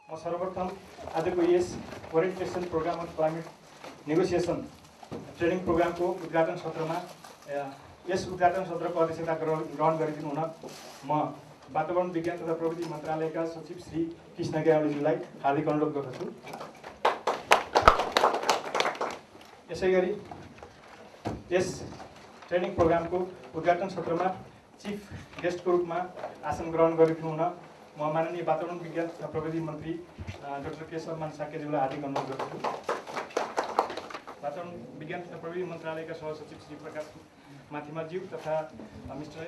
म सर्वप्रथम आजको यस orientation program of climate negotiation training प्रोग्रामको उद्घाटन सत्रमा यस उद्घाटन सत्रको अध्यक्षता ग्रहण गरिदिनु हुन म वातावरण विज्ञान तथा प्रविधि मन्त्रालयका सचिव श्री कृष्ण ग्यावलीज्यूलाई हार्दिक अनुरोध गर्दछु। यसैगरी यस ट्रेनिङ प्रोग्रामको उद्घाटन सत्रमा चिफ गेस्टको रूपमा आसन ग्रहण गरिदिनु हुन म माननीय वातावरण विज्ञान तथा प्रविधि मन्त्री डाक्टर केशवमान साक्यज्यूलाई हार्दिक अनुरोध गर्दछु। वातावरण विज्ञान तथा प्रविधि मन्त्रालयका सहसचिव श्री प्रकाश माथिमाज्यू तथा मिस्टर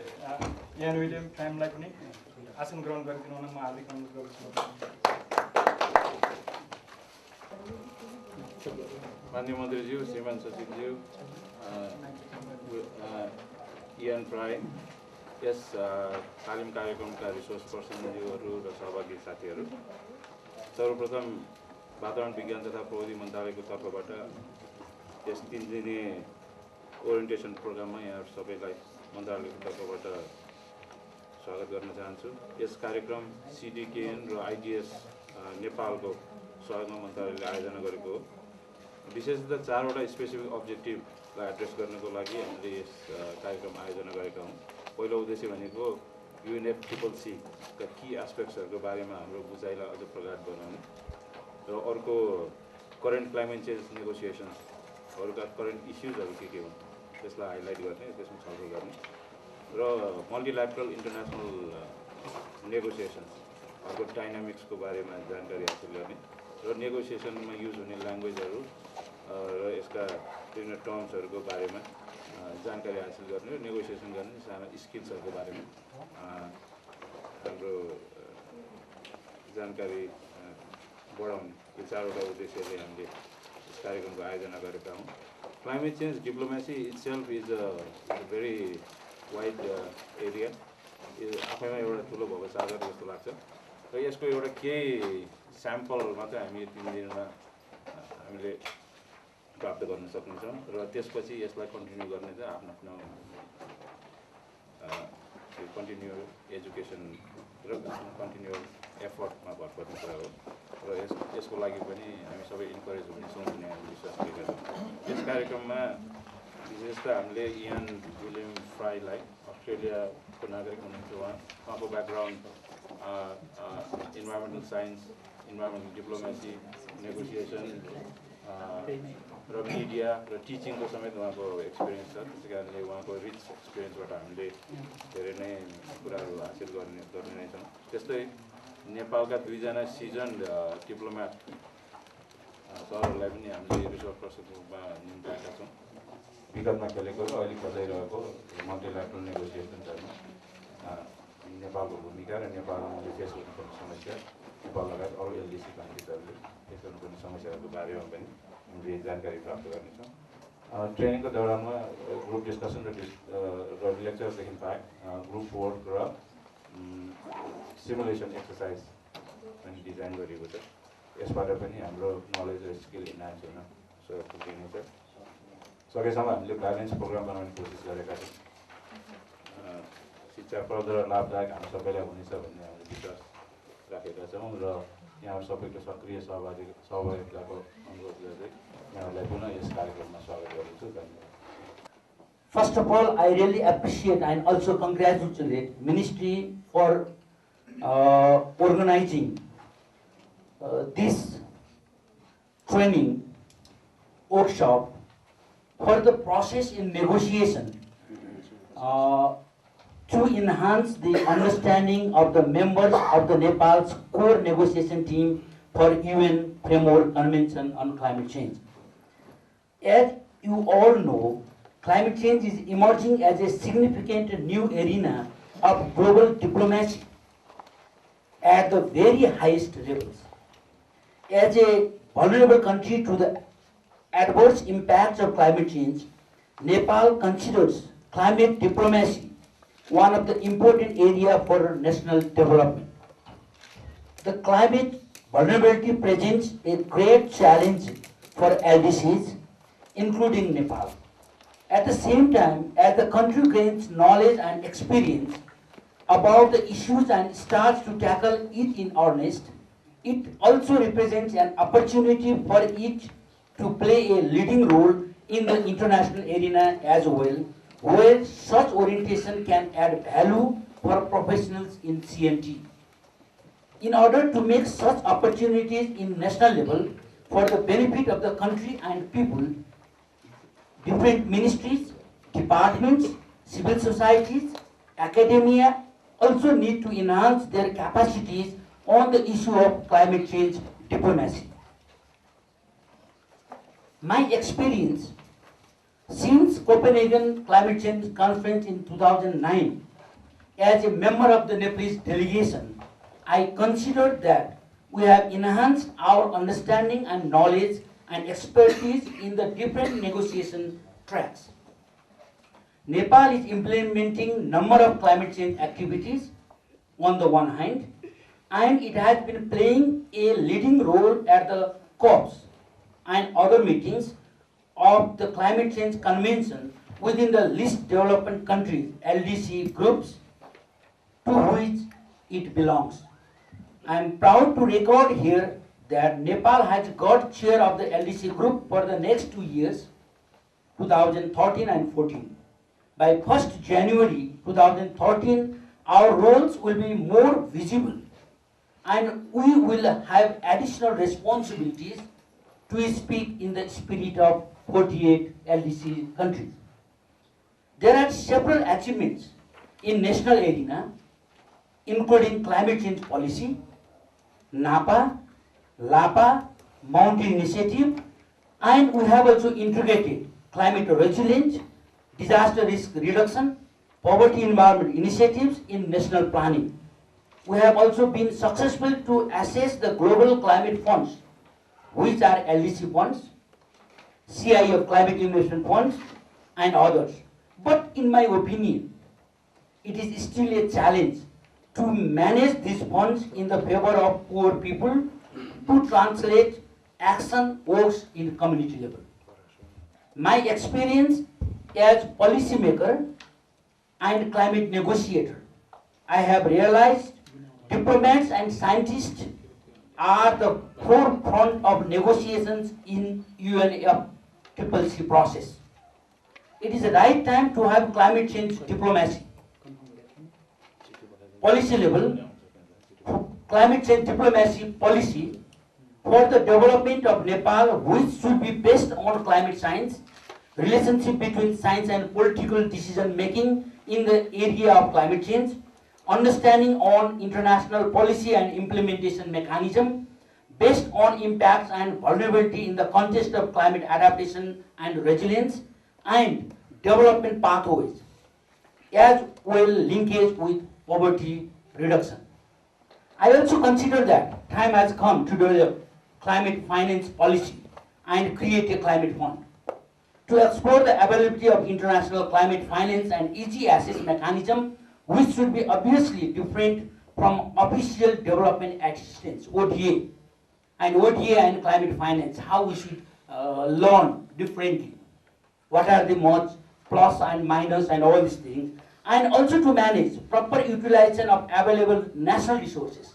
यान विलियम फ्यामलाई पनि आसन ग्रहण गरिदिनु हुन म हार्दिक अनुरोध गर्दछु। माननीय मन्त्रीज्यू, श्रीमान सचिवज्यू, इयान फ्राई, यस तालिम कार्यक्रमका रिसोर्स पर्सनज्यूहरू र सहभागी साथीहरू, सर्वप्रथम वातावरण विज्ञान तथा प्रविधि मन्त्रालयको तर्फबाट यस 3 दिने ओरिएन्टेसन प्रोग्राममा यहाँहरू सबैलाई मन्त्रालयको तर्फबाट स्वागत गर्न चाहन्छु। यस कार्यक्रम सिडिकेएन र आइडिएस नेपालको सहयोगमा मन्त्रालयले आयोजना गरेको हो। विशेषतः 4वटा स्पेसिफिक अब्जेक्टिभलाई एड्रेस गर्नको लागि हामीले यस कार्यक्रम आयोजना गरेका हौँ। पहिलो उद्देश्य भनेको UNFCCC का की एस्पेक्ट्सहरूको बारेमा हाम्रो बुझाइलाई अझ प्रगाढ बनाउने र अर्को करेन्ट क्लाइमेट चेन्ज नेगोसिएसन्सहरूका करेन्ट इस्युजहरू के हुन् त्यसलाई हाइलाइट गर्ने, त्यसमा छलफल गर्ने र मल्टिल्याटरल इन्टरनेसनल नेगोसिएसन्सहरूको डाइनामिक्सको बारेमा जानकारी हासिल गर्ने र नेगोसिएसनमा युज हुने ल्याङ्ग्वेजहरू र यसका विभिन्न टर्म्सहरूको बारेमा जानकारी हासिल गर्ने र नेगोसिएसन गर्ने साना स्किल्सहरूको बारेमा हाम्रो जानकारी बढाउने यो 4वटा उद्देश्यले हामीले यस कार्यक्रमको आयोजना गरेका हौँ। Climate change diplomacy itself is a very wide area. यो आफैमा एउटा ठुलो भवसागर जस्तो लाग्छ र यसको एउटा केही स्याम्पल मात्रै हामी 3 दिनमा हामीले प्राप्त गर्न सक्नेछौँ र त्यसपछि यसलाई कन्टिन्यू गर्ने चाहिँ आफ्नो कन्टिन्यू एजुकेसन र कन्टिन्यू एफर्टमा भर पर्ने कुरा हो र यसको लागि पनि हामी सबै इन्करेज हुनेछौँ भन्ने हामी विश्वास गरेका छौँ। यस कार्यक्रममा विशेष त हामीले इयान विलियम फ्राईलाई, अस्ट्रेलियाको नागरिक हुनुहुन्छ, उहाँको background environmental science, environmental diplomacy, negotiation र मिडिया र टिचिङको समेत उहाँको एक्सपिरियन्स छ। त्यसै कारणले उहाँको रिच एक्सपिरियन्सबाट हामीले धेरै नै कुराहरू हासिल गर्ने नै छौँ। त्यस्तै नेपालका 2जना सिजन डिप्लोमेट सरहरूलाई पनि हामीले रिसोर्स पर्सनको रूपमा निम्ताएका छौँ। विगतमा खेलेको र अहिले खेलाइरहेको मल्टिल्याटरल नेगोसिएसन्सहरूमा नेपालको भूमिका र नेपालले फेस गर्नुपर्ने समस्या, नेपाल लगायत अरू एलडिसी कन्ट्रिजहरूले फेस गर्नुपर्ने समस्याहरूको बारेमा पनि हामीले जानकारी प्राप्त गर्नेछौँ। ट्रेनिङको दौरानमा ग्रुप डिस्कसन र लेक्चरदेखि बाहेक ग्रुप वर्क र सिमुलेसन एक्सर्साइज पनि डिजाइन गरिएको छ। यसबाट पनि हाम्रो नलेज र स्किल इन्हान्स हुन सहयोग पुगिनेछ। सकेसम्म हामीले ब्यालेन्स प्रोग्राम बनाउने कोसिस गरेका छौँ। शिक्षाप्रद र लाभदायक हामी सबैलाई हुनेछ भन्ने हामीले विश्वास राखेका छौँ र यहाँहरू सबैको सक्रिय सहभागिताको अनुरोध गर्दै यहाँहरूलाई पुनः यस कार्यक्रममा स्वागत गर्दछु। धन्यवाद। First of all, I really appreciate and also congratulate Ministry for organizing this training workshop for the process in negotiation to enhance the understanding of the members of the Nepal's core negotiation team for UN Framework Convention on Climate Change. As you all know, climate change is emerging as a significant new arena of global diplomacy at the very highest levels. As a vulnerable country to the adverse impacts of climate change, Nepal considers climate diplomacy one of the important areas for national development. The climate vulnerability presents a great challenge for LDCs, including Nepal. At the same time, as the country gains knowledge and experience about the issues and starts to tackle it in earnest, it also represents an opportunity for it to play a leading role in the international arena as well, where such orientation can add value for professionals in CNT. In order to make such opportunities in national level for the benefit of the country and people, different ministries, departments, civil societies, academia also need to enhance their capacities on the issue of climate change diplomacy. My experience since Copenhagen Climate Change Conference in 2009, as a member of the Nepalese delegation, I considered that we have enhanced our understanding and knowledge and expertise in the different negotiation tracks. Nepal is implementing number of climate change activities on the one hand, and it has been playing a leading role at the COPs and other meetings of the Climate Change Convention within the least developed countries, LDC groups, to which it belongs. I am proud to record here that Nepal has got chair of the LDC group for the next 2 years, 2013 and 14. By 1st January 2013, our roles will be more visible and we will have additional responsibilities to speak in the spirit of 48 LDC countries. There are several achievements in national arena, including climate change policy, NAPA, LAPA, Mountain Initiative, and we have also integrated climate resilience, disaster risk reduction, poverty environment initiatives in national planning. We have also been successful to assess the global climate funds, which are LDC funds, CIF climate investment funds, and others. But in my opinion, it is still a challenge to manage these funds in the favor of poor people, to translate action works in community level. My experience as policymaker and climate negotiator, I have realized diplomats and scientists are the forefront of negotiations in UNFCCC process. It is the right time to have climate change diplomacy. Policy level, climate change diplomacy policy for the development of Nepal, which should be based on climate science, relationship between science and political decision making in the area of climate change, understanding on international policy and implementation mechanism based on impacts and vulnerability in the context of climate adaptation and resilience, and development pathways, as well linkage with poverty reduction. I also consider that time has come to develop climate finance policy and create a climate fund to explore the availability of international climate finance and easy access mechanism, which should be obviously different from official development assistance, ODA, and ODA and climate finance, how we should learn differently. What are the modes, plus and minus and all these things, and also to manage proper utilization of available national resources,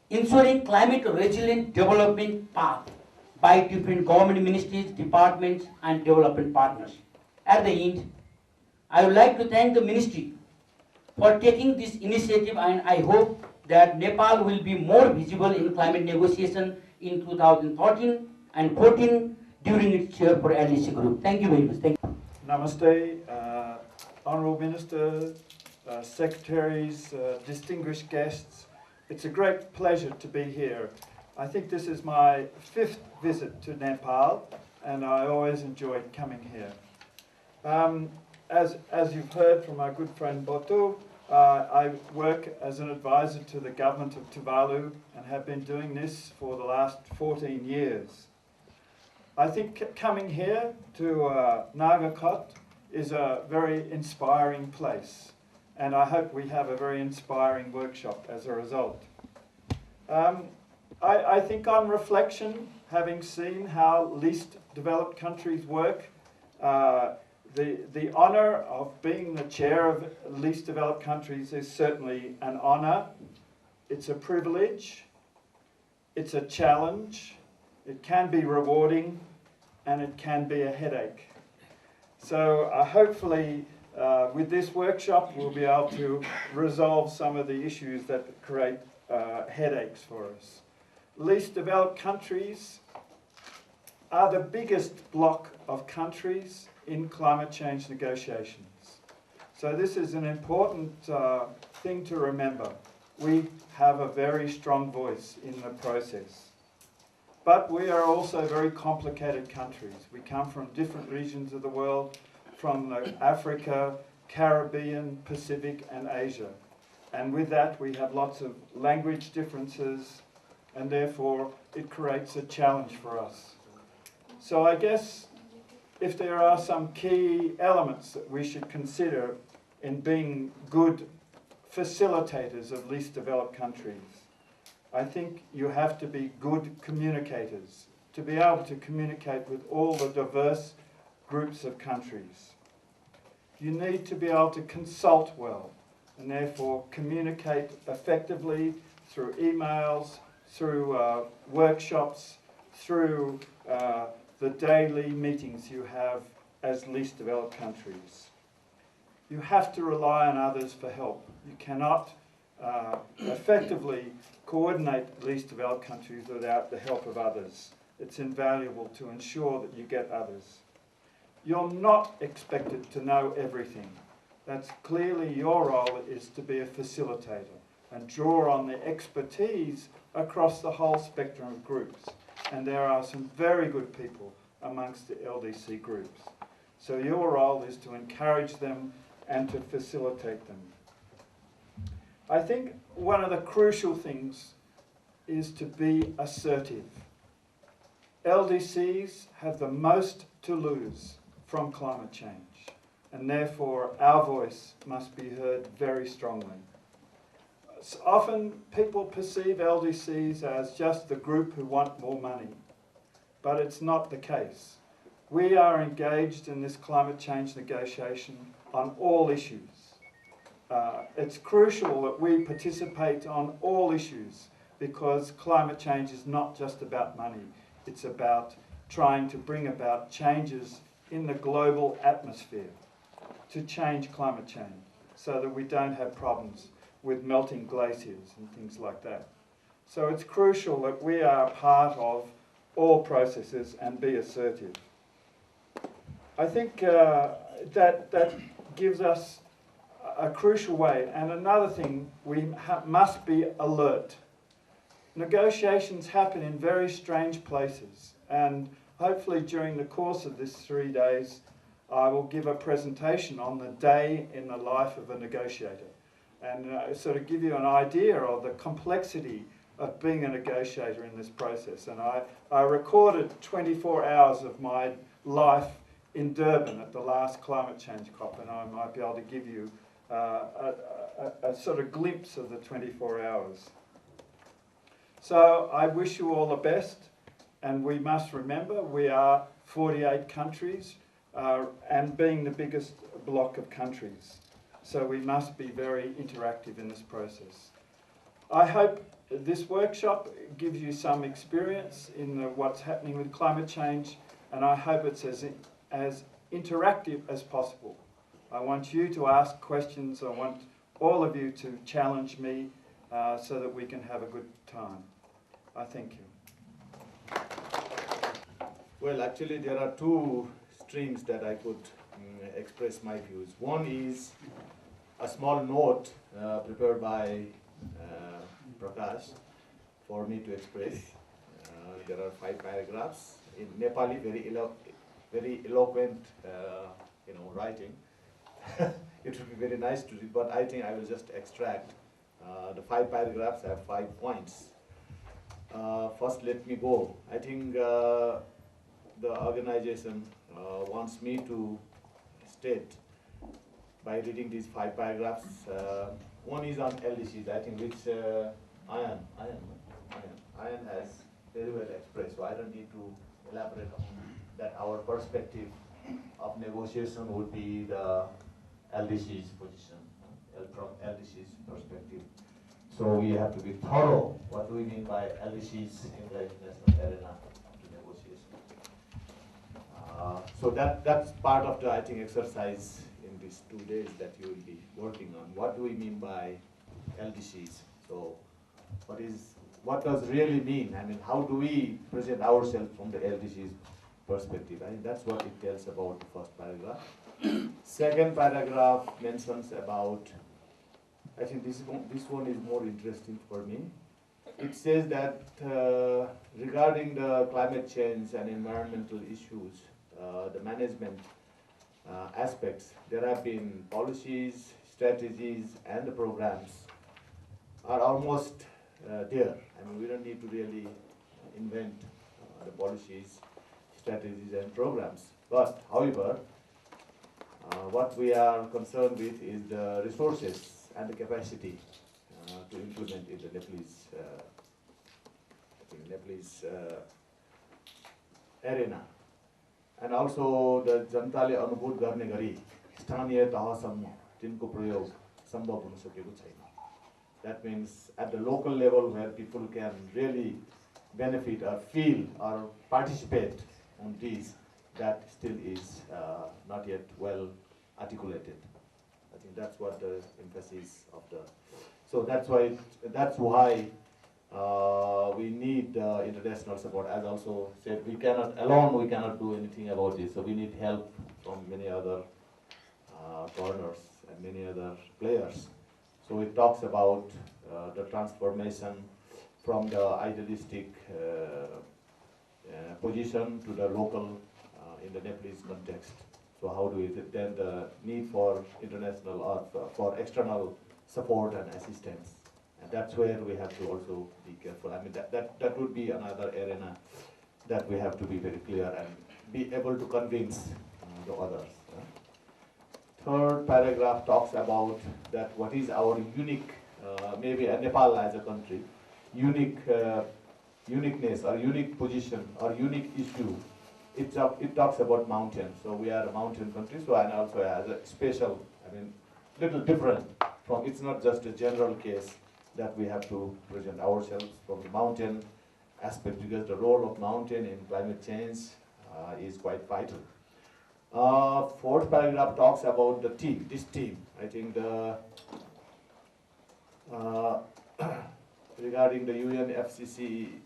ensuring climate resilient development path by different government ministries, departments, and development partners. At the end, I would like to thank the ministry for taking this initiative, and I hope that Nepal will be more visible in climate negotiation in 2013 and 14 during its chair for LDC group. Thank you very much. Thank you. Namaste, Honourable Minister, Secretaries, distinguished guests. It's a great pleasure to be here. I think this is my 5th visit to Nepal, and I always enjoyed coming here. As you've heard from my good friend Boto, I work as an advisor to the government of Tuvalu and have been doing this for the last 14 years. I think coming here to Nagarkot is a very inspiring place, and I hope we have a very inspiring workshop as a result. I think on reflection, having seen how least developed countries work, the honour of being the chair of least developed countries is certainly an honour. It's a privilege. it's a challenge, it can be rewarding, and it can be a headache. So hopefully with this workshop we'll be able to resolve some of the issues that create headaches for us. Least developed countries are the biggest block of countries in climate change negotiations. So this is an important thing to remember. We have a very strong voice in the process. But we are also very complicated countries. We come from different regions of the world, from Africa, Caribbean, Pacific, and Asia. And with that, we have lots of language differences, and therefore it creates a challenge for us. So I guess if there are some key elements that we should consider in being good facilitators of least developed countries, I think you have to be good communicators, to be able to communicate with all the diverse groups of countries. You need to be able to consult well, and therefore communicate effectively through emails, through workshops, through the daily meetings you have as least developed countries. You have to rely on others for help. You cannot effectively coordinate least developed countries without the help of others. It's invaluable to ensure that you get others. You're not expected to know everything. That's clearly your role, is to be a facilitator and draw on the expertise across the whole spectrum of groups. And there are some very good people amongst the LDC groups. So your role is to encourage them and to facilitate them. I think one of the crucial things is to be assertive. LDCs have the most to lose from climate change, and therefore our voice must be heard very strongly. Often people perceive LDCs as just the group who want more money, but it's not the case. We are engaged in this climate change negotiation on all issues. It's crucial that we participate on all issues, because climate change is not just about money. It's about trying to bring about changes in the global atmosphere to change climate change so that we don't have problems with melting glaciers and things like that. So it's crucial that we are part of all processes and be assertive. I think that gives us a crucial way. And another thing, we must be alert. Negotiations happen in very strange places, and hopefully during the course of this 3 days I will give a presentation on the day in the life of a negotiator, and sort of give you an idea of the complexity of being a negotiator in this process. And I recorded 24 hours of my life in Durban at the last climate change COP, and I might be able to give you a sort of glimpse of the 24 hours. So I wish you all the best, and we must remember we are 48 countries and being the biggest block of countries. So we must be very interactive in this process. I hope this workshop gives you some experience in what's happening with climate change, and I hope it's as interactive as possible. I want you to ask questions. I want all of you to challenge me so that we can have a good time. I thank you. Well, actually there are two streams that I could express my views. One is a small note prepared by Prakash for me to express. There are 5 paragraphs in Nepali, very eloquent writing. It would be very nice to read, but I think I will just extract. The 5 paragraphs have 5 points. First, let me go. I think the organization wants me to state by reading these 5 paragraphs. One is on LDCs, I think, which Ayan has very well expressed, so I don't need to elaborate on that. Our perspective of negotiation would be the LDC's position, from LDC's perspective. So we have to be thorough. What do we mean by LDCs in the international arena of negotiation? So that's part of the, I think, exercise in these 2 days that you will be working on. What do we mean by LDCs? So what does really mean? I mean, how do we present ourselves from the LDC's perspective? I think that's what it tells about the first paragraph. Second paragraph mentions about, I think this one is more interesting for me. It says that regarding the climate change and environmental issues, the management aspects, there have been policies, strategies, and the programs are almost there. I mean, we don't need to really invent the policies, strategies, and programs. But, however, what we are concerned with is the resources and the capacity to implement in the Nepalese arena. And also the जनताले अनुभूत गर्ने गरी स्थानीय तहसम्म तिनको प्रयोग सम्भव हुन सकेको छैन. That means at the local level where people can really benefit or feel or participate on these, that still is not yet well articulated. I think that's what the emphasis of the. So that's why we need international support. As also said, we cannot do anything about this. So we need help from many other corners and many other players. So it talks about the transformation from the idealistic position to the local in the Nepalese context. So how do we then the need for international or for external support and assistance, and that's where we have to also be careful. I mean that would be another arena that we have to be very clear and be able to convince the others. Third paragraph talks about that what is our unique, maybe Nepal as a country, uniqueness or unique position or unique issue. It talks about mountains. So we are a mountain country. So and also as a special, I mean, little different from. It's not just a general case that we have to present ourselves from the mountain aspect, because the role of mountain in climate change is quite vital. Fourth paragraph talks about the team. This team, I think the regarding the UNFCCC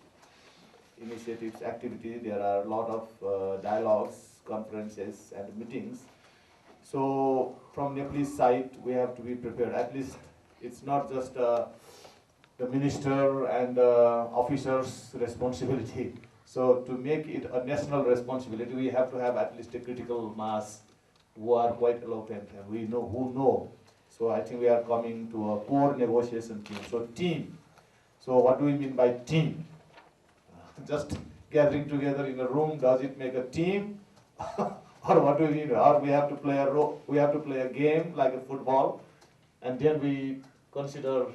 initiatives, activities, there are a lot of dialogues, conferences, and meetings. So from Nepalese side, we have to be prepared. At least it's not just the minister and officers' responsibility. So to make it a national responsibility, we have to have at least a critical mass who are quite eloquent and we know who know. So I think we are coming to a core negotiation team. So team. So what do we mean by team? Just gathering together in a room, does it make a team? Or what do we mean? Or we have to play a role, we have to play a game like a football, and then we consider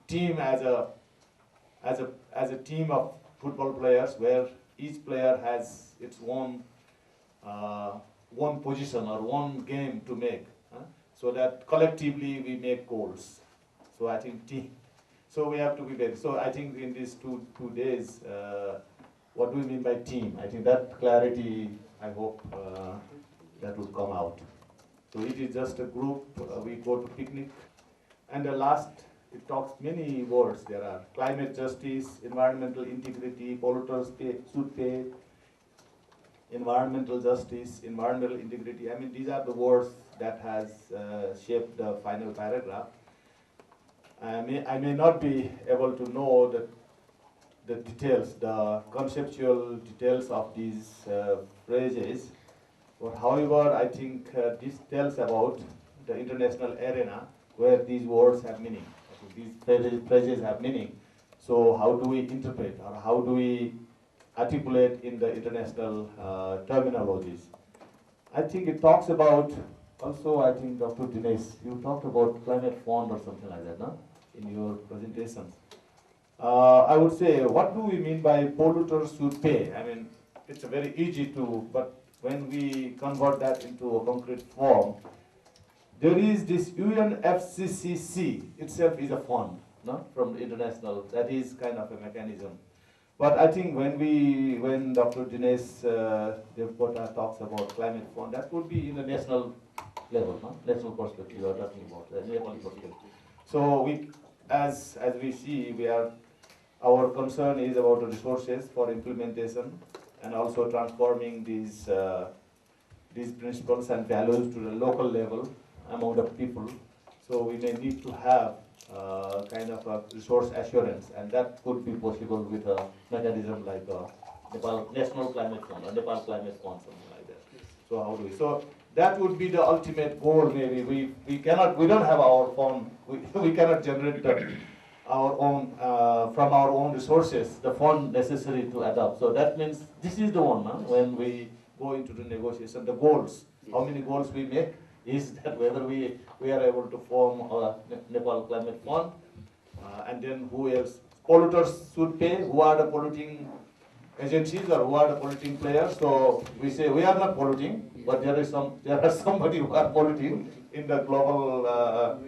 team as a team of football players where each player has its own one position or one game to make, so that collectively we make goals. So I think team. So we have to be very. So I think in these two days, what do we mean by team? I think that clarity, I hope that would come out. So it is just a group, we go to picnic. And the last, it talks many words. There are climate justice, environmental integrity, polluters should pay, environmental justice, environmental integrity. I mean, these are the words that has shaped the final paragraph. I may not be able to know the details, the conceptual details of these phrases, but however, I think this tells about the international arena where these words have meaning. These phrases have meaning. So how do we interpret or how do we articulate in the international terminologies? I think it talks about, also I think Dr. Dinesh, you talked about climate fund or something like that, no? In your presentation. I would say, what do we mean by polluters should pay? I mean, it's a very easy to, but when we convert that into a concrete form, there is this UNFCCC itself is a fund. no, from international. That is kind of a mechanism. But I think when Dr. Dinesh Devkota talks about climate fund, that would be in the national level, no? National perspective you are talking about, the Nepali perspective. So as we see, our concern is about the resources for implementation and also transforming these principles and values to the local level among the people. So we may need to have kind of a resource assurance, and that could be possible with a mechanism like Nepal National Climate Fund or Nepal Climate Fund, something like that. So how do we? So that would be the ultimate goal. Maybe we don't have our fund. We cannot generate our own from our own resources the fund necessary to adopt. So that means this is the one when we go into the negotiation. The goals, how many goals we make, is that whether we are able to form a Nepal Climate Fund, and then who else? Polluters should pay. Who are the polluting agencies or who are the polluting players? So we say we are not polluting, but there are somebody who are polluting in the global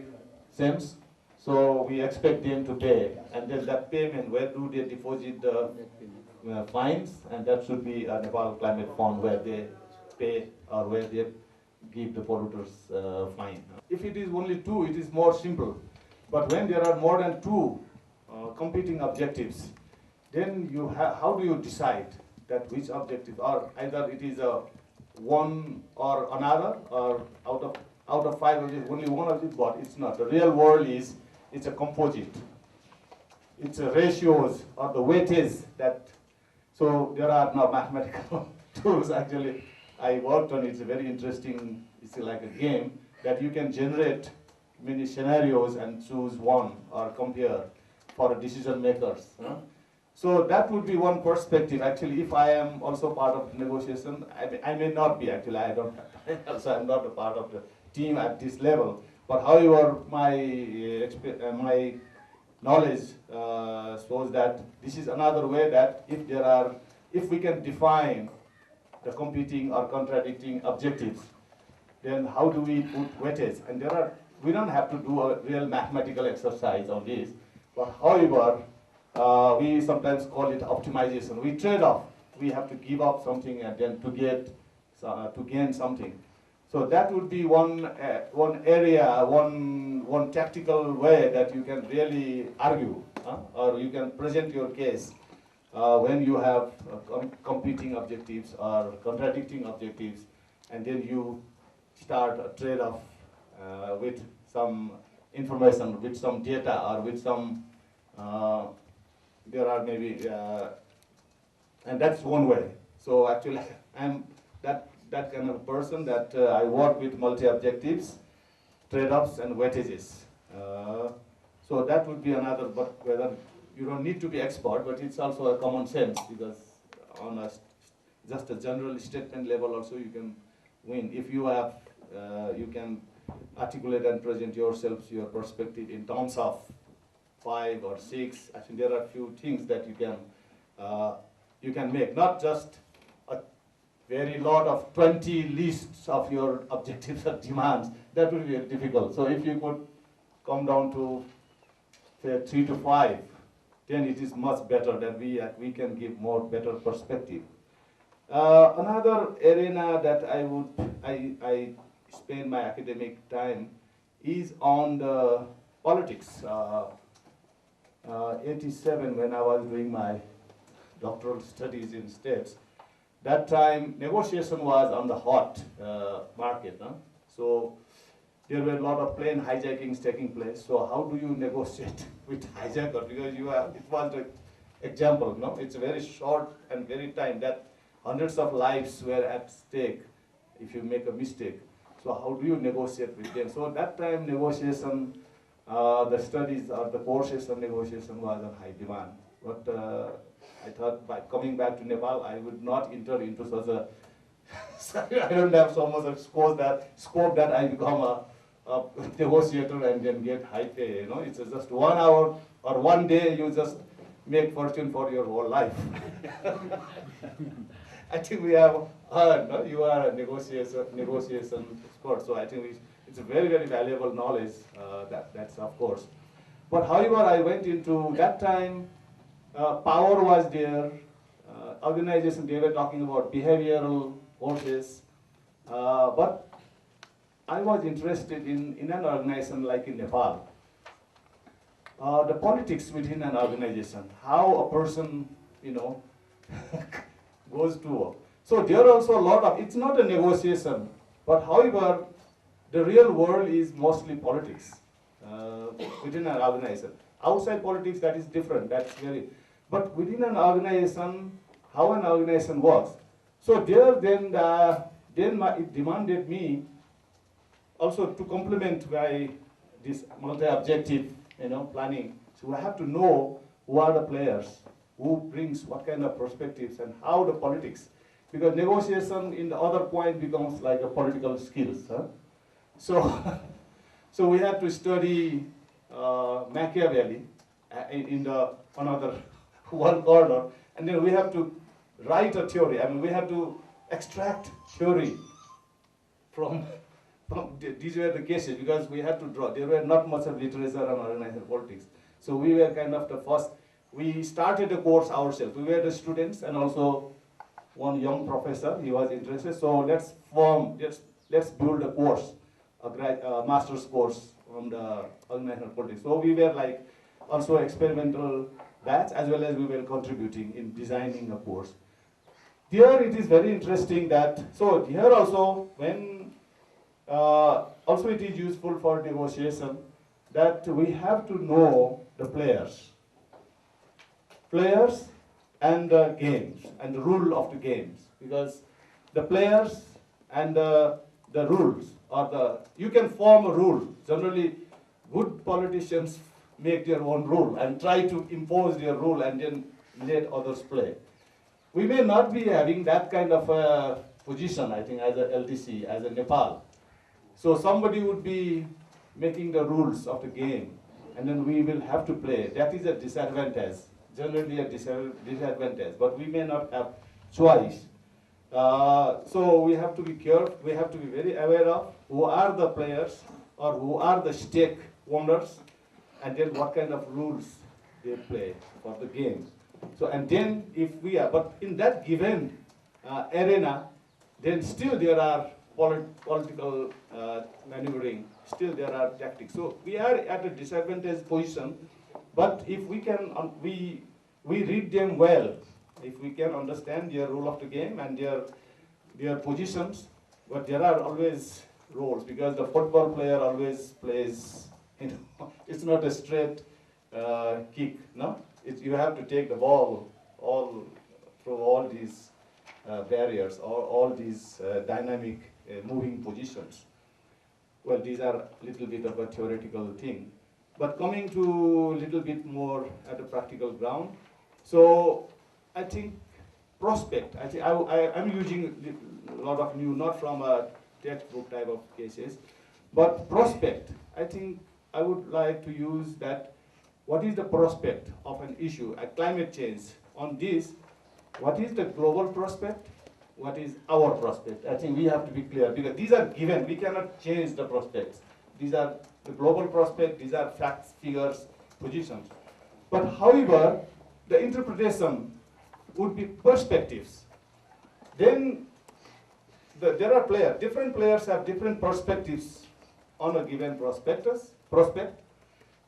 sense. So we expect them to pay, and then that payment, where do they deposit the fines? And that should be a Nepal Climate Fund where they pay or where they give the polluters fine. If it is only two, it is more simple. But when there are more than two competing objectives, then how do you decide that which objective, or either it is a one or another, or out of five objectives, only one objective? But it's not. The real world is it's a composite. It's a ratios or the weightage that. So there are now mathematical tools actually. I worked on it. It's a very interesting. It's like a game that you can generate many scenarios and choose one or compare for decision makers. So that would be one perspective. Actually, if I am also part of the negotiation, I may not be actually. I don't. Also, I'm not a part of the team at this level. But however, my knowledge shows that this is another way that if we can define the competing or contradicting objectives, then how do we put weightage? And we don't have to do a real mathematical exercise on this. But however, we sometimes call it optimization. We trade off. We have to give up something and then to gain something. So that would be one area, one tactical way that you can really argue, or you can present your case when you have competing objectives or contradicting objectives, and then you start a trade-off with some information, with some data, or with some. There are maybe, and that's one way. So actually, I'm that kind of person that I work with multi-objectives, trade-offs, and weightages. So that would be another, but whether you don't need to be expert, but it's also a common sense, because on just a general statement level also you can win. If you have, you can articulate and present yourselves, your perspective in terms of 5 or 6. I think there are a few things that you can make, not just a very lot of 20 lists of your objectives or demands. That would be difficult. So if you could come down to say 3 to 5, then it is much better that we can give more better perspective. Another arena that I spend my academic time is on the politics. 87, when I was doing my doctoral studies in States, that time negotiation was on the hot market. So there were a lot of plane hijackings taking place. So how do you negotiate with hijacker? Because it was the example, no? It's very short and very time that hundreds of lives were at stake if you make a mistake. So how do you negotiate with them? So that time negotiation, the studies or the courses on negotiation was on high demand. But I thought by coming back to Nepal, I would not enter into such a, I don't have so much of scope that I become a negotiator and then get high pay. You know, it's just 1 hour or 1 day, you just make fortune for your whole life. I think we have heard, no? You are a negotiation expert, so I think it's a very, very valuable knowledge, that's of course. But however, I went into that time, power was there, organization, they were talking about behavioral forces, but I was interested in an organization like in Nepal. The politics within an organization, how a person, goes to work. So there are also a lot of, it's not a negotiation, but however, the real world is mostly politics within an organization. Outside politics, that is different, that's very, but within an organization, how an organization works. So there it demanded me also to complement my this multi-objective planning. So I have to know who are the players, who brings what kind of perspectives and how the politics, because negotiation in the other point becomes like a political skills. Huh? So, so we have to study Machiavelli in the another one corner, and then we have to write a theory. I mean, we have to extract theory from these were the cases, because we had to draw. There were not much of literature on organizational politics. So we were kind of the first, we started the course ourselves. We were the students and also one young professor, he was interested. So let's build a course, a master's course on the organizational politics. So we were like also experimental batch, as well as we were contributing in designing a course. Here it is very interesting that, so here also when also it is useful for negotiation that we have to know the players and the games and the rule of the games, because the players and the rules you can form a rule. Generally, good politicians make their own rule and try to impose their rule and then let others play. We may not be having that kind of a position, I think, as a LDC, as a Nepal. So somebody would be making the rules of the game, and then we will have to play. That is a disadvantage, generally a disadvantage, but we may not have choice. So we have to be careful, we have to be very aware of who are the players or who are the stakeholders, and then what kind of rules they play for the game. So, and then if we are, but in that given arena, then still there are political maneuvering, still there are tactics. So we are at a disadvantaged position, but if we can, we read them well, if we can understand their rule of the game and their positions, but there are always roles, because the football player always plays, it's not a straight kick, no? You have to take the ball through all these barriers, all these dynamic moving positions. Well, these are a little bit of a theoretical thing. But coming to a little bit more at a practical ground, so I think prospect, I think I'm using a lot of new, not from a textbook type of cases, but prospect, I think I would like to use that. What is the prospect of an issue, a climate change? On this, what is the global prospect? What is our prospect? I think we have to be clear, because these are given. We cannot change the prospects. These are the global prospect. These are facts, figures, positions. But however, the interpretation would be perspectives. Then there are players. Different players have different perspectives on a given prospect.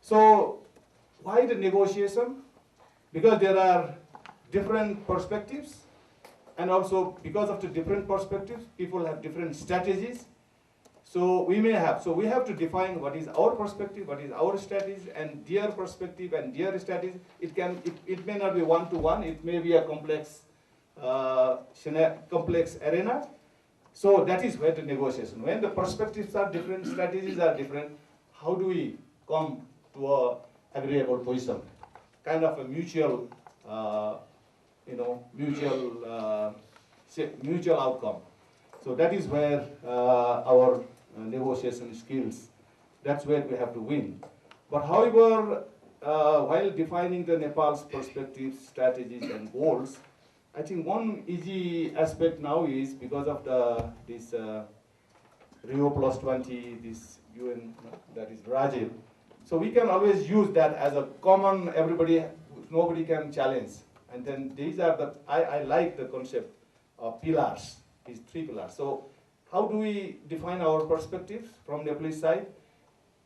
So why the negotiation? Because there are different perspectives, and also because of the different perspectives, people have different strategies. So we have to define what is our perspective, what is our strategy, and their perspective and their strategy. It may not be one-to-one, it may be a complex arena. So that is where the negotiation. When the perspectives are different, strategies are different, how do we come to a agreeable position? Kind of a mutual mutual outcome. So that is where our negotiation skills, that's where we have to win. But however, while defining the Nepal's perspectives, strategies, and goals, I think one easy aspect now is because of this Rio +20, this UN, that is Brazil. So we can always use that as a common, nobody can challenge. And then these are the, I like the concept of pillars, these 3 pillars. So how do we define our perspectives from Nepalese side?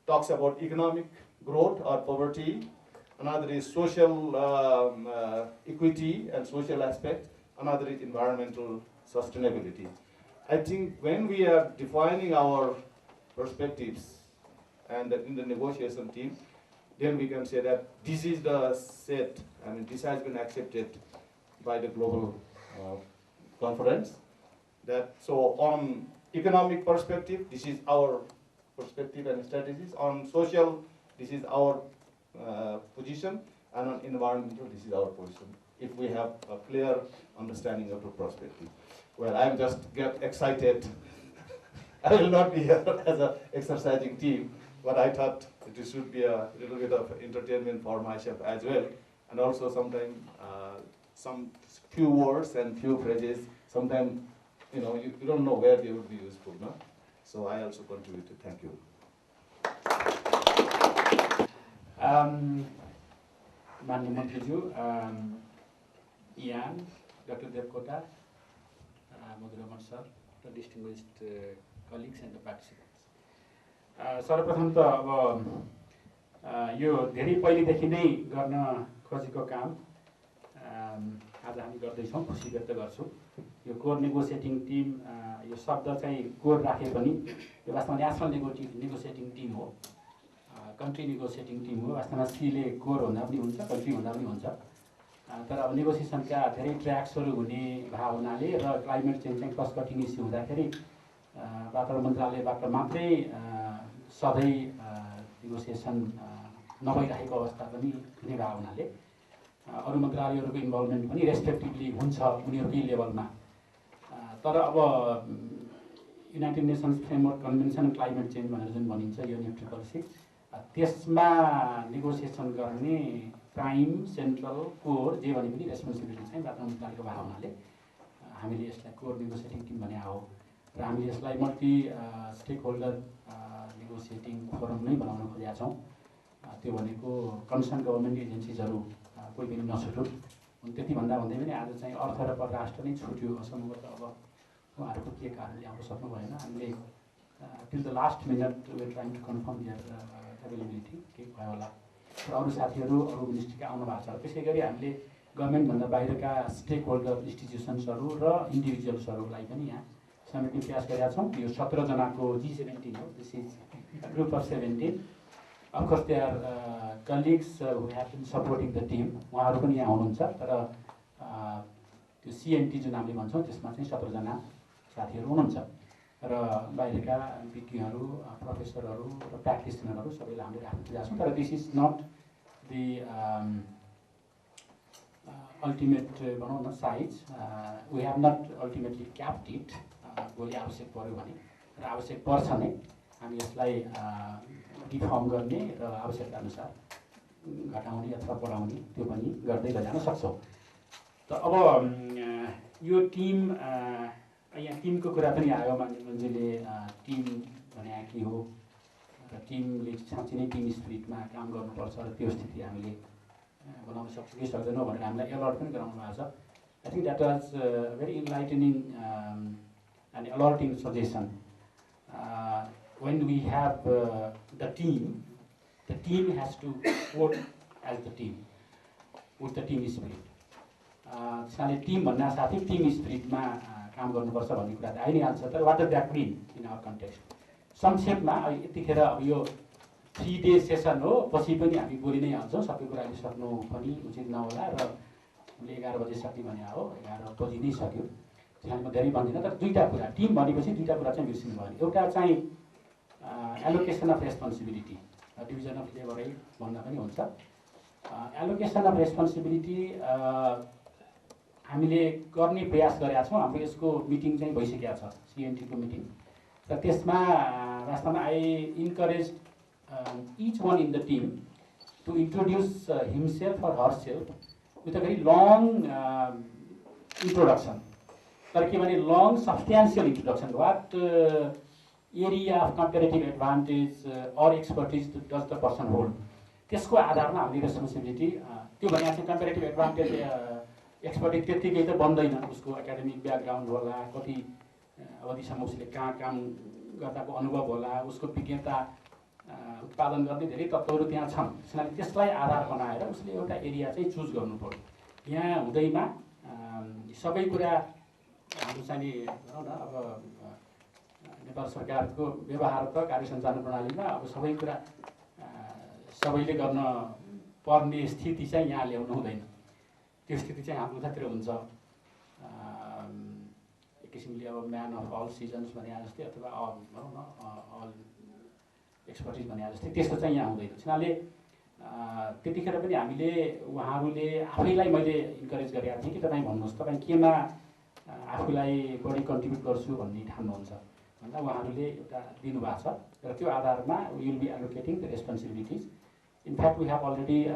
Talks about economic growth or poverty. Another is social equity and social aspect. Another is environmental sustainability. I think when we are defining our perspectives and in the negotiation team, then we can say that this is the set, I mean, this has been accepted by the global conference. That, so on economic perspective, this is our perspective and strategies. On social, this is our position, and on environmental, this is our position. If we have a clear understanding of the perspective. Well, I'm just get excited. I will not be here as an exercising team, but I thought it should be a little bit of entertainment for myself as well. And also sometimes some few words and few phrases, sometimes you don't know where they would be useful, no? So I also contributed. Thank you. माननीय मन्त्रीज्यू, Ian, Dr. Devkota, Madhuraman sir, the distinguished colleagues and the participants. सर्वप्रथम त अब यो धेरै पहिलेदेखि नै गर्न खोजेको काम आज हामी गर्दैछौँ, खुसी व्यक्त गर्छु। यो कोर नेगोसिएटिङ टिम, यो शब्द चाहिँ कोर राखे पनि यो वास्तवमा नेसनल नेगोसिएटिङ टिम हो, कन्ट्री नेगोसिएटिङ टिम हो। वास्तवमा सीले कोर भन्दा पनि हुन्छ, कन्ट्री भन्दा पनि हुन्छ। तर अब नेगोसिएसनका धेरै ट्र्याक्सहरू हुने भाव हुनाले र क्लाइमेट चेन्ज चाहिँ क्रस कटिङ इस्यु हुँदाखेरि वातावरण मन्त्रालयबाट मात्रै सधैँ नेगोसिएसन नभइरहेको अवस्था पनि हुने भाव हुनाले अरू मन्त्रालयहरूको इन्भल्भमेन्ट पनि रेस्पेक्टिभली हुन्छ उनीहरूकै लेभलमा। तर अब United nations framework convention climate change भनेर जुन भनिन्छ UNFCCC, त्यसमा नेगोसिएसन गर्ने प्राइम, सेन्ट्रल, कोर जे भने पनि रेस्पोन्सिबिलिटी चाहिँ वातावरण मन्त्रालयको भाव हुनाले हामीले यसलाई कोर नेगोसिएटिङ टिम भने हो र हामीले यसलाई multi stakeholder negotiating forum नै बनाउन खोजेका छौँ। त्यो भनेको कन्सर्न गभर्मेन्ट एजेन्सिजहरू कोही पनि नछुटुन्। त्यति भन्दा भन्दै पनि आज चाहिँ अर्थ र परराष्ट्र नै छुट्यो। सम्भवतः अब उहाँहरूको के कारणले आउन सक्नु भएन। हामीले till the last minute we trying to confirm their availability के भयो होला र अरू साथीहरू अरू मिनिस्ट्रीका आउनु भएको छ। त्यसै गरी हामीले गभर्मेन्टभन्दा बाहिरका स्टेक होल्डर इन्स्टिट्युसन्सहरू र इन्डिभिजुअल्सहरूलाई पनि यहाँ समेट्ने प्रयास गरेका छौँ। यो 17 जनाको G17 हो। This is group of 17। Of course they are colleagues who have been supporting the team, उहाँहरू पनि यहाँ हुनुहुन्छ। तर त्यो CNT जुन हामीले भन्छौँ त्यसमा चाहिँ 17 जना साथीहरू हुनुहुन्छ र बाहिरका विज्ञहरू, प्रोफेसरहरू र प्र्याक्टिसनरहरू सबैलाई हामीले राख्न खोजेका छौँ। तर this is not the ultimate भनौँ न size. We have not ultimately capped it. भोलि आवश्यक पऱ्यो भने र आवश्यक पर्छ नै हामी यसलाई डिफर्म गर्ने र आवश्यकता अनुसार घटाउने अथवा बढाउने त्यो पनि गर्दै लैजान सक्छौँ। त अब यो टिम, यहाँ टिमको कुरा पनि आयो। मान्छेले टिम भने के हो र टिमले साँच्चै नै टिम स्पिरिटमा काम गर्नुपर्छ र त्यो स्थिति हामीले बनाउन सक्छौँ कि सक्दैनौँ भनेर हामीलाई अलर्ट पनि गराउनु भएको छ। I think that was very इन्लाइटनिङ and alerting suggestion. When we have the team has to work as the team with the team spirit. त्यसैले टिम भन्दा साथै टिम स्पिरिटमा काम गर्नुपर्छ भन्ने कुरा त आइ नै हाल्छ। तर वाट डज द्याट मिन इन आवर कन्टेक्स्ट? संक्षेपमा यतिखेर अब यो 3 डे सेसन हो, पछि पनि हामी बोलि नै हाल्छौँ। सबै कुरा सक्नु पनि उचित नहोला र हामीले 11 बजे सक्ने भने हो, 11 बजी नै सक्यो। त्यसैले म धेरै भन्दिनँ। तर दुईवटा कुरा, टिम भनेपछि दुईवटा कुरा चाहिँ बिर्सिनु भयो। एउटा चाहिँ allocation of responsibility, division of लेबरै भन्दा पनि हुन्छ। एलोकेसन अफ रेस्पोन्सिबिलिटी हामीले गर्ने प्रयास गरेका छौँ। हाम्रो यसको मिटिङ चाहिँ भइसकेको छ, CNT को मिटिङ। र त्यसमा वास्तवमा I encourage each one in the team to introduce himself or herself with a very long introduction. तर के भने long substantial introduction, what area of comparative advantage or expertise does the person hold. त्यसको आधारमा हामीले responsibility त्यो भने चाहिँ comparative advantage expertise त्यत्तिकै त बन्दैन, उसको एकाडेमिक ब्याकग्राउन्ड होला, कति अवधिसम्म उसले कहाँ काम गर्दाको अनुभव होला, उसको विज्ञता उत्पादन गर्ने धेरै तत्त्वहरू त्यहाँ छन्। त्यसैले त्यसलाई आधार बनाएर उसले एउटा एरिया चाहिँ चुज गर्नु पर्यो। यहाँ हुँदैमा सबै कुरा हाम्रो चाहिँ भनौँ न अब नेपाल सरकारको व्यवहार त कार्य सञ्चालन प्रणालीमा अब सबै कुरा सबैले गर्न पर्ने स्थिति चाहिँ यहाँ ल्याउनु हुँदैन। त्यो स्थिति चाहिँ हाम्रो उतातिर हुन्छ। एक किसिमले अब म्यान अफ अल सिजन्स भने जस्तै अथवा भनौँ न अल एक्सपर्टिज भने जस्तै त्यस्तो चाहिँ यहाँ हुँदैन। त्यसैले त्यतिखेर पनि हामीले उहाँहरूले आफैलाई मैले इन्करेज गरेका थिएँ कि तपाईँ भन्नुहोस् तपाईँ केमा आफूलाई बढी कन्ट्रिब्युट गर्छु भन्ने ठान्नुहुन्छ भन्दा उहाँहरूले एउटा दिनुभएको छ र त्यो आधारमा will be allocating the responsibilities. In fact, we have already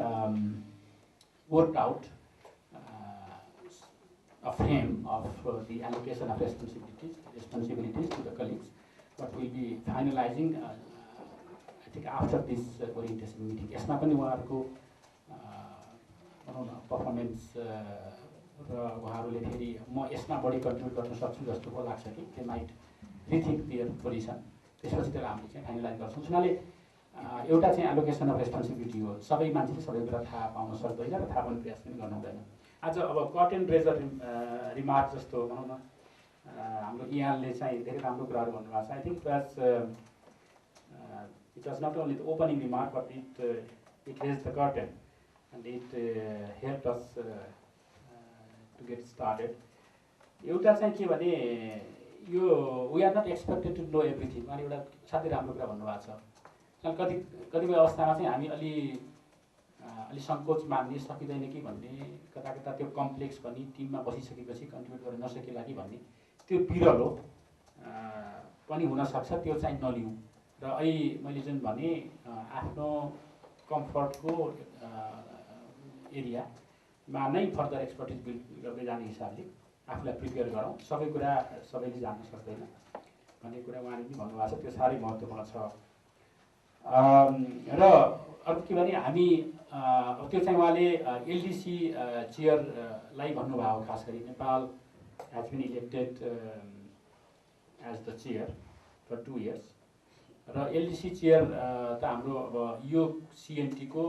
worked out a frame of the allocation of responsibilities to the colleagues, but we'll be finalizing, I think, after this orientation meeting. यसमा पनि उहाँहरूको भनौँ न performance र उहाँहरूले फेरि म यसमा बढी कन्ट्रिब्युट गर्न सक्छु जस्तो पो लाग्छ कि they might rethink their position. त्यसपछि त्यसलाई हामीले चाहिँ फाइनलाइज गर्छौँ। उनीहरूले एउटा चाहिँ एलोकेसन अफ रेस्पोन्सिबिलिटी हो। सबै मान्छेले सबै कुरा थाहा पाउन सक्दैन र थाहा पाउने प्रयास पनि गर्नु हुँदैन। आज अब कर्टेन रेजर रिमार्क जस्तो भनौँ न हाम्रो इयानले चाहिँ धेरै राम्रो कुराहरू भन्नुभएको छ। I think it was not only the opening remark but it raise the curtain and it help us to get started. एउटा चाहिँ के भने यो we are not expected to know everything. उहाँले एउटा साथै राम्रो कुरा भन्नुभएको छ। कतिपय अवस्थामा चाहिँ हामी अलि सङ्कोच मान्ने सकिँदैन कि भन्ने, कता कता त्यो कम्प्लेक्स पनि टिममा बसिसकेपछि कन्ट्रिब्युट गर्न नसकेला कि भन्ने त्यो बिरलो पनि हुनसक्छ। त्यो चाहिँ नलिउँ र अहिले मैले जुन भने आफ्नो कम्फर्टको एरियामा नै फर्दर एक्सपर्टिज बिल्ड गर्दै जाने हिसाबले आफूलाई प्रिपेयर गरौँ। सबै कुरा सबैले जान्न सक्दैन भन्ने कुरा उहाँले पनि भन्नुभएको छ। त्यो साह्रै महत्त्वपूर्ण छ। र अर्को के भने हामी त्यो चाहिँ उहाँले एलडिसी चेयरलाई भन्नुभयो। खास गरी Nepal has been elected as the chair for 2 years र एलडिसी चेयर त हाम्रो अब यो सिएनटीको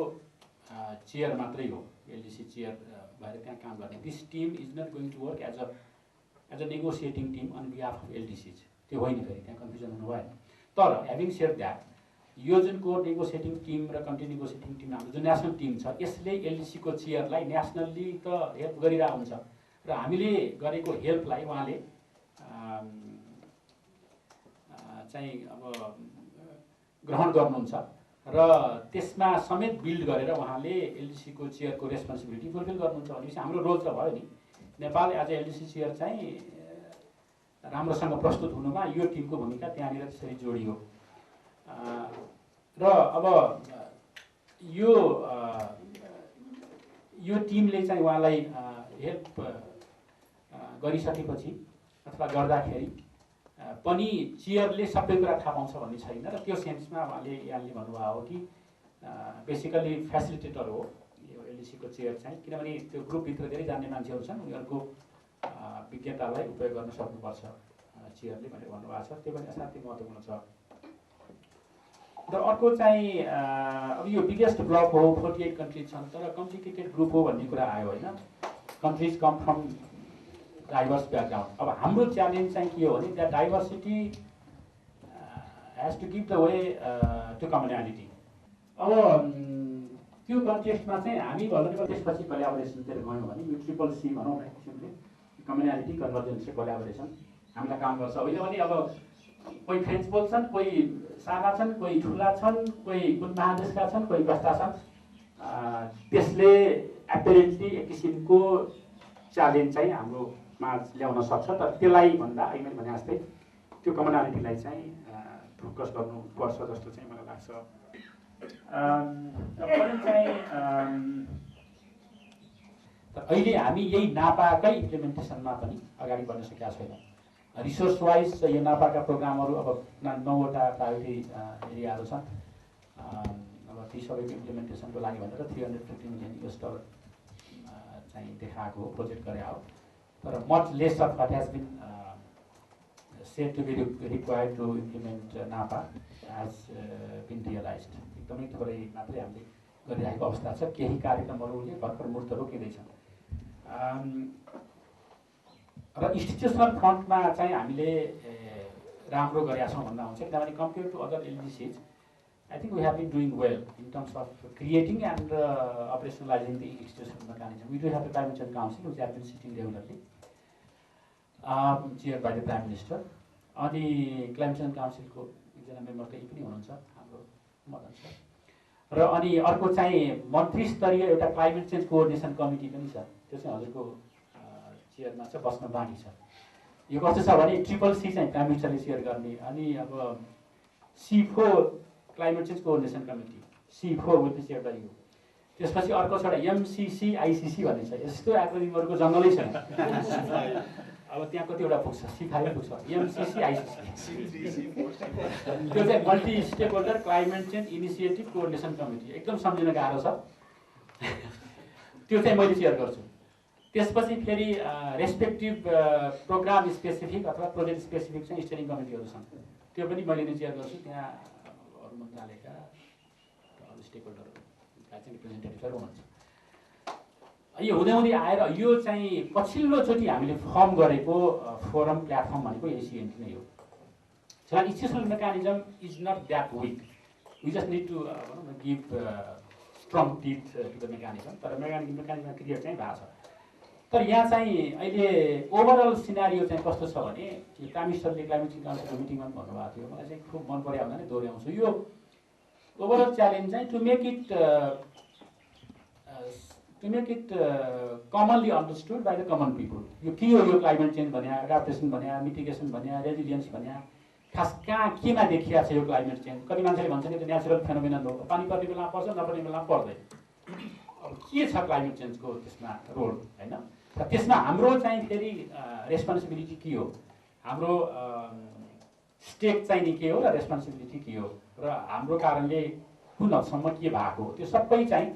चेयर मात्रै हो। एलडिसी चेयर भएर त्यहाँ काम गर्ने this team is not going to work as a negotiating team on behalf of LDCs. त्यो होइन, फेरि त्यहाँ कन्फ्युजन हुनु भएन। तर ह्याभिङ सेड द्याट यो जुन कोर नेगोसिएटिङ टिम र कन्ट्री नेगोसिएटिङ टिम हाम्रो जुन नेसनल टिम छ यसले एलडिसीको चेयरलाई नेसनल्ली त हेल्प गरिरहेको हुन्छ र हामीले गरेको हेल्पलाई उहाँले चाहिँ अब ग्रहण गर्नुहुन्छ र त्यसमा समेत बिल्ड गरेर उहाँले एलडिसीको चेयरको रेस्पोन्सिबिलिटी फुलफिल गर्नुहुन्छ भनेपछि हाम्रो रोल त भयो नि। Nepal as a LDC chair चाहिँ राम्रोसँग प्रस्तुत हुनुमा यो टिमको भूमिका त्यहाँनिर त्यसरी जोडियो। र अब यो टिमले चाहिँ उहाँलाई हेल्प गरिसकेपछि अथवा गर्दाखेरि पनि चेयरले सबै कुरा थाहा पाउँछ भन्ने छैन र त्यो सेन्समा उहाँले यहाँले भन्नुभयो हो कि बेसिकली फेसिलिटेटर हो यो एलडिसीको चेयर चाहिँ। किनभने त्यो ग्रुपभित्र धेरै जान्ने मान्छेहरू छन्, उनीहरूको विज्ञतालाई उपयोग गर्न सक्नुपर्छ चेयरले भनेर भन्नुभएको छ। त्यो पनि असाध्यै महत्त्वपूर्ण छ। र अर्को चाहिँ अब यो बिगेस्ट ब्लक हो, 48 कन्ट्रिज छन् तर कम्प्लिकेटेड ग्रुप हो भन्ने कुरा आयो होइन। Countries come from diverse background. अब हाम्रो च्यालेन्ज चाहिँ के हो भने that diversity has to give the way to community. अब त्यो कन्टेक्स्टमा चाहिँ हामी भनौँ त्यसपछि कोल्याबोरेसनतिर गयौँ भने यो ट्रिपल सी भनौँ न किसिमले कम्युनिटी कन्भर्जेन्स र कोल्याबोरेसन हामीलाई काम गर्छ। होइन भने अब कोही फ्रेन्च बोल्छन्, कोही साना छन्, कोही ठुला छन्, कोही कुन महादेशका छन्, कोही कस्ता छन्। त्यसले एपेरेन्टली एक किसिमको च्यालेन्ज चाहिँ हाम्रोमा ल्याउन सक्छ। तर त्यसलाई भन्दा अहिले मैले भने जस्तै त्यो कम्युनिटीलाई चाहिँ फोकस गर्नुपर्छ जस्तो चाहिँ मलाई लाग्छ। अहिले हामी यही नापाकै इम्प्लिमेन्टेसनमा पनि अगाडि बढ्न सकेका छैनौँ। रिसोर्स वाइज यो नापाका प्रोग्रामहरू अब 9वटा प्रायोरिटी एरियाहरू छन्। अब ती सबैको इम्प्लिमेन्टेसनको लागि भनेर $350 million चाहिँ देखाएको हो, प्रोजेक्ट गरे हो। तर much less of what has been said to be required to implement NAPA has been realized। एकदमै थोरै मात्रै हामीले गरिरहेको अवस्था छ। केही कार्यक्रमहरूले भर्खर मूर्त रोकिँदैछन्। र इन्स्टिट्युसनल फ्रन्टमा चाहिँ हामीले राम्रो गरेका छौँ भन्दा हुन्छ, किनभने compare to other LDCs I think we have been doing well in terms of creating and operationalizing the institutional mechanism. We do have the Climate Change Council, which has been sitting regularly, chaired by the Prime Minister. अनि climate change काउन्सिलको एकजना member त यी पनि हुनुहुन्छ हाम्रो Madan sir. र अनि अर्को चाहिँ मन्त्री स्तरीय एउटा क्लाइमेट चेन्ज कोअर्डिनेसन कमिटी पनि छ, त्यो चाहिँ हजुरको चेयरमा छ, बस्न बाँकी छ। यो कस्तो छ भने CCC चाहिँ प्राइम मिनिस्टरले चेयर गर्ने, अनि अब C4 climate change coordination committee, C4 will be chaired by you. त्यसपछि अर्को छ MCC ICC भन्ने छ, यस्तो एक्रोनिमहरूको जङ्गलै छैन। अब त्यहाँ कतिवटा पुग्छ, C5 पुग्छ, MCC ICC, त्यो चाहिँ multi stakeholder climate change initiative coordination committee. एकदम सम्झिन गाह्रो छ, त्यो चाहिँ मैले चेयर गर्छु। त्यसपछि फेरि रेस्पेक्टिभ प्रोग्राम स्पेसिफिक अथवा प्रोजेक्ट स्पेसिफिक चाहिँ स्टेयरिङ कमिटीहरू छन्, त्यो पनि मैले नै चेयर गर्छु। त्यहाँ अरू मन्त्रालयका अरू स्टेक होल्डरका चाहिँ रिप्रेजेन्टेटिभहरू हुनुहुन्छ। यो हुँदै आएर यो चाहिँ पछिल्लोचोटि हामीले फर्म गरेको फोरम प्लेटफर्म भनेको ACNT नै हो। So institutional mechanism is not that weak. We just need to give strong teeth to the mechanism. तर mechanism क्रिएट चाहिँ भएको छ। तर यहाँ चाहिँ अहिले ओभरअल सिनारियो चाहिँ कस्तो छ भने प्राइम मिनिस्टरले क्लाइमेट चेन्ज काउन्सिलको मिटिङमा भन्नुभएको थियो, मलाई चाहिँ खुब मन पर्यो भन्दा नि दोहोऱ्याउँछु। यो ओभरअल च्यालेन्ज चाहिँ to make it commonly understood by the common people. यो के हो, यो क्लाइमेट चेन्ज भने, एडाप्टेसन भने, मिटिगेसन भने, रेजिलियन्स भने, खास कहाँ केमा देखिया छ यो क्लाइमेट चेन्ज। कति मान्छेले भन्छन् यो त नेचुरल फेनोमेनन हो, पानी पर्ने बेलामा पर्छ, नपर्ने बेलामा पर्दैन। अब के छ क्लाइमेट चेन्जको त्यसमा रोल, हैन? र त्यसमा हाम्रो चाहिँ फेरि रेस्पोन्सिबिलिटी के हो, हाम्रो स्टेक चाहिँ नि के हो र रेस्पोन्सिबिलिटी के हो, र हाम्रो कारणले कुन हदसम्म के भएको, त्यो सबै चाहिँ